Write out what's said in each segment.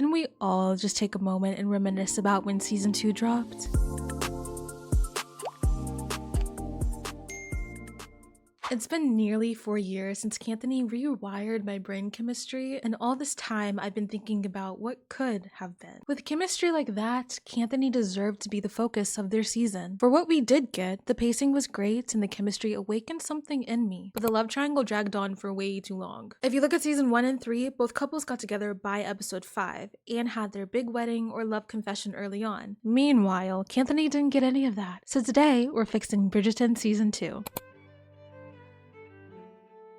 Can we all just take a moment and reminisce about when season 2 dropped? It's been nearly 4 years since Kanthony rewired my brain chemistry, and all this time I've been thinking about what could have been. With chemistry like that, Kanthony deserved to be the focus of their season. For what we did get, the pacing was great and the chemistry awakened something in me, but the love triangle dragged on for way too long. If you look at season 1 and 3, both couples got together by episode 5 and had their big wedding or love confession early on. Meanwhile, Kanthony didn't get any of that. So today, we're fixing Bridgerton season 2.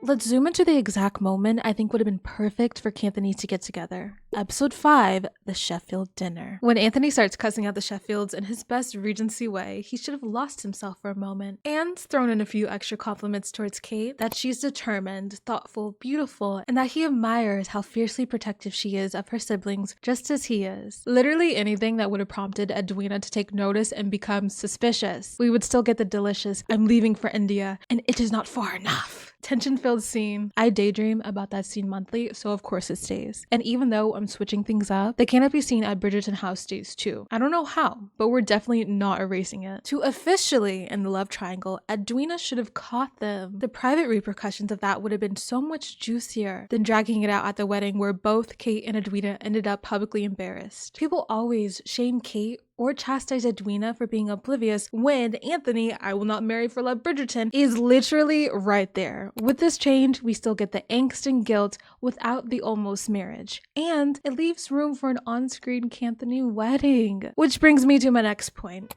Let's zoom into the exact moment I think would have been perfect for Kanthony to get together. Episode 5, the Sheffield dinner. When Anthony starts cussing out the Sheffields in his best Regency way, he should have lost himself for a moment and thrown in a few extra compliments towards Kate, that she's determined, thoughtful, beautiful, and that he admires how fiercely protective she is of her siblings, just as he is. Literally anything that would have prompted Edwina to take notice and become suspicious. We would still get the delicious, "I'm leaving for India, and it is not far enough" tension-filled scene. I daydream about that scene monthly, so of course it stays. And even though I'm switching things up, the Canopy scene at Bridgerton House stays too. I don't know how, but we're definitely not erasing it. To officially end the love triangle, Edwina should have caught them. The private repercussions of that would have been so much juicier than dragging it out at the wedding where both Kate and Edwina ended up publicly embarrassed. People always shame Kate or chastise Edwina for being oblivious when Anthony, I will not marry for love Bridgerton, is literally right there. With this change, we still get the angst and guilt without the almost marriage. And it leaves room for an on-screen Kanthony wedding. Which brings me to my next point.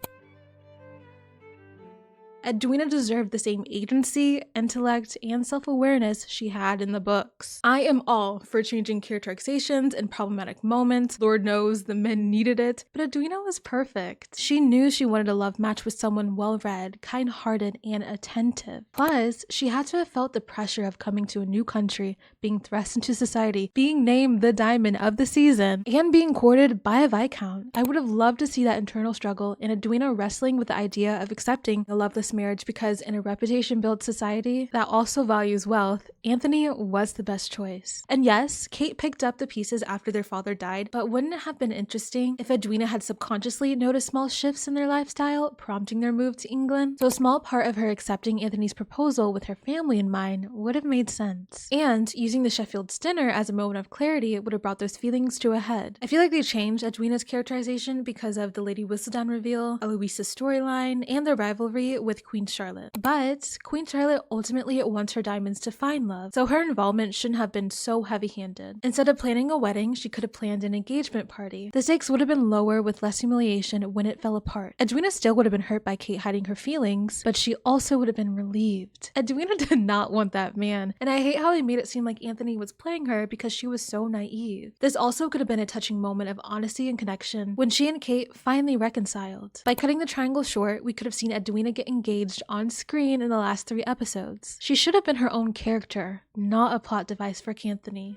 Edwina deserved the same agency, intellect, and self-awareness she had in the books. I am all for changing characterizations and problematic moments. Lord knows the men needed it, but Edwina was perfect. She knew she wanted a love match with someone well-read, kind-hearted, and attentive. Plus, she had to have felt the pressure of coming to a new country, being thrust into society, being named the diamond of the season, and being courted by a Viscount. I would have loved to see that internal struggle and Edwina wrestling with the idea of accepting the loveless marriage, because in a reputation-built society that also values wealth, Anthony was the best choice. And yes, Kate picked up the pieces after their father died, but wouldn't it have been interesting if Edwina had subconsciously noticed small shifts in their lifestyle, prompting their move to England? So a small part of her accepting Anthony's proposal with her family in mind would have made sense. And using the Sheffield's dinner as a moment of clarity would have brought those feelings to a head. I feel like they changed Edwina's characterization because of the Lady Whistledown reveal, Eloise's storyline, and their rivalry with Queen Charlotte. But Queen Charlotte ultimately wants her diamonds to find love, so her involvement shouldn't have been so heavy-handed. Instead of planning a wedding, she could have planned an engagement party. The stakes would have been lower with less humiliation when it fell apart. Edwina still would have been hurt by Kate hiding her feelings, but she also would have been relieved. Edwina did not want that man, and I hate how they made it seem like Anthony was playing her because she was so naive. This also could have been a touching moment of honesty and connection when she and Kate finally reconciled. By cutting the triangle short, we could have seen Edwina get engaged on screen in the last 3 episodes. She should have been her own character, not a plot device for Kanthony.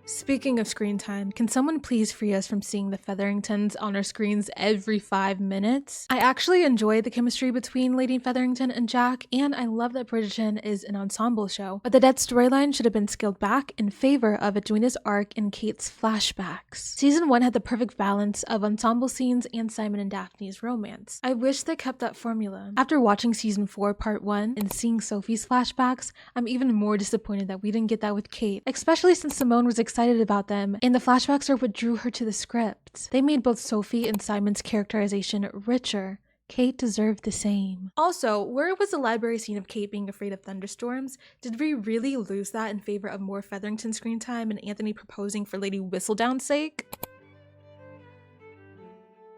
Speaking of screen time, can someone please free us from seeing the Featheringtons on our screens every 5 minutes? I actually enjoy the chemistry between Lady Featherington and Jack, and I love that Bridgerton is an ensemble show, but the dead storyline should have been scaled back in favor of Edwina's arc and Kate's flashbacks. Season 1 had the perfect balance of ensemble scenes and Simon and Daphne's romance. I wish they kept that formula. After watching season 4 part 1 and seeing Sophie's flashbacks, I'm even more disappointed that we didn't get that with Kate, especially since Simone was excited about them, and the flashbacks are what drew her to the script. They made both Sophie and Simon's characterization richer. Kate deserved the same. Also, where was the library scene of Kate being afraid of thunderstorms? Did we really lose that in favor of more Featherington screen time and Anthony proposing for Lady Whistledown's sake?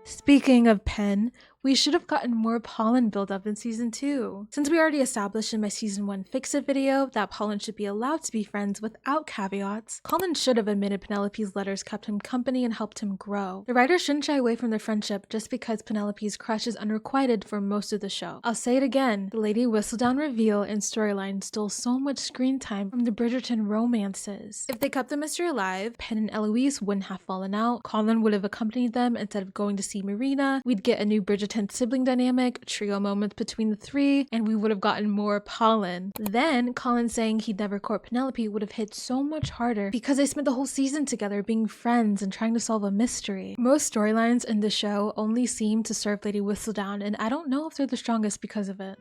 Speaking of Penn, we should have gotten more pollen buildup in season 2. Since we already established in my season 1 Fix-It video that Pollen should be allowed to be friends without caveats, Colin should have admitted Penelope's letters kept him company and helped him grow. The writers shouldn't shy away from their friendship just because Penelope's crush is unrequited for most of the show. I'll say it again, the Lady Whistledown reveal and storyline stole so much screen time from the Bridgerton romances. If they kept the mystery alive, Penn and Eloise wouldn't have fallen out, Colin would have accompanied them instead of going to see Marina, we'd get a new Bridgerton tense sibling dynamic, trio moments between the three, and we would have gotten more pollen. Then Colin saying he'd never court Penelope would have hit so much harder because they spent the whole season together being friends and trying to solve a mystery. Most storylines in the show only seem to serve Lady Whistledown, and I don't know if they're the strongest because of it.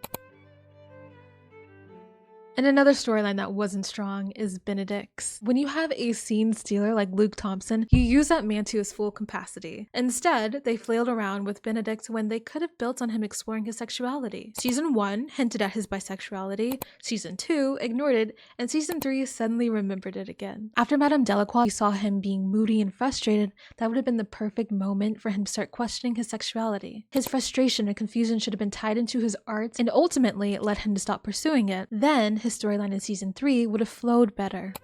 And another storyline that wasn't strong is Benedict's. When you have a scene stealer like Luke Thompson, you use that man to his full capacity. Instead, they flailed around with Benedict when they could have built on him exploring his sexuality. Season 1 hinted at his bisexuality, Season 2 ignored it, and Season 3 suddenly remembered it again. After Madame Delacroix, we saw him being moody and frustrated. That would have been the perfect moment for him to start questioning his sexuality. His frustration and confusion should have been tied into his art and ultimately led him to stop pursuing it. Then, his storyline in Season 3 would have flowed better.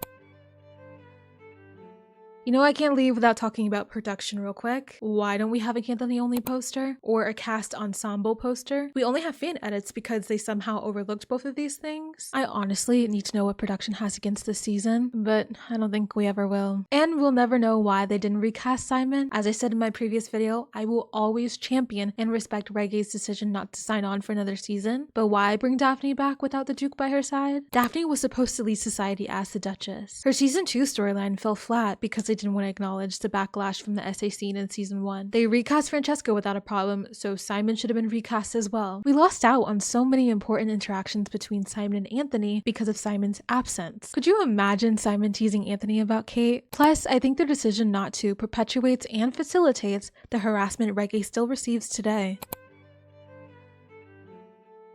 You know, I can't leave without talking about production real quick. Why don't we have a Kanthony only poster or a cast ensemble poster? We only have fan edits because they somehow overlooked both of these things. I honestly need to know what production has against this season, but I don't think we ever will. And we'll never know why they didn't recast Simon. As I said in my previous video, I will always champion and respect Reggae's decision not to sign on for another season. But why bring Daphne back without the Duke by her side? Daphne was supposed to lead society as the Duchess. Her Season 2 storyline fell flat because they didn't want to acknowledge the backlash from the SA scene in Season 1. They recast Francesca without a problem, so Simon should have been recast as well. We lost out on so many important interactions between Simon and Anthony because of Simon's absence. Could you imagine Simon teasing Anthony about Kate? Plus, I think their decision not to perpetuates and facilitates the harassment Reggae still receives today.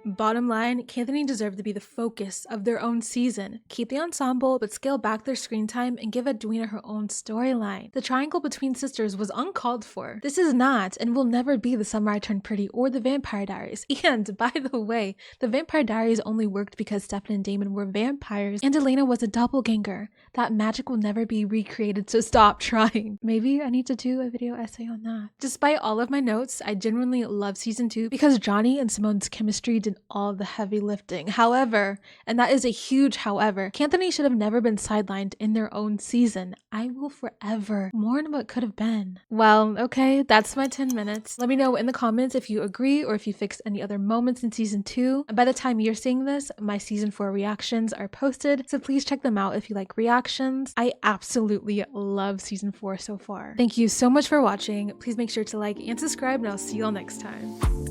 Bottom line, Kanthony deserved to be the focus of their own season. Keep the ensemble, but scale back their screen time and give Edwina her own storyline. The triangle between sisters was uncalled for. This is not and will never be the Summer I Turned Pretty or the Vampire Diaries. And by the way, the Vampire Diaries only worked because Stefan and Damon were vampires and Elena was a doppelganger. That magic will never be recreated, so stop trying. Maybe I need to do a video essay on that. Despite all of my notes, I genuinely love Season 2 because Johnny and Simone's chemistry did all the heavy lifting. However, and that is a huge however, Kanthony should have never been sidelined in their own season. I will forever mourn what could have been. Well, okay, that's my 10 minutes. Let me know in the comments if you agree or if you fixed any other moments in Season 2. And by the time you're seeing this, my Season 4 reactions are posted, so please check them out if you like reactions. I absolutely love Season 4 so far. Thank you so much for watching. Please make sure to like and subscribe, and I'll see you all next time.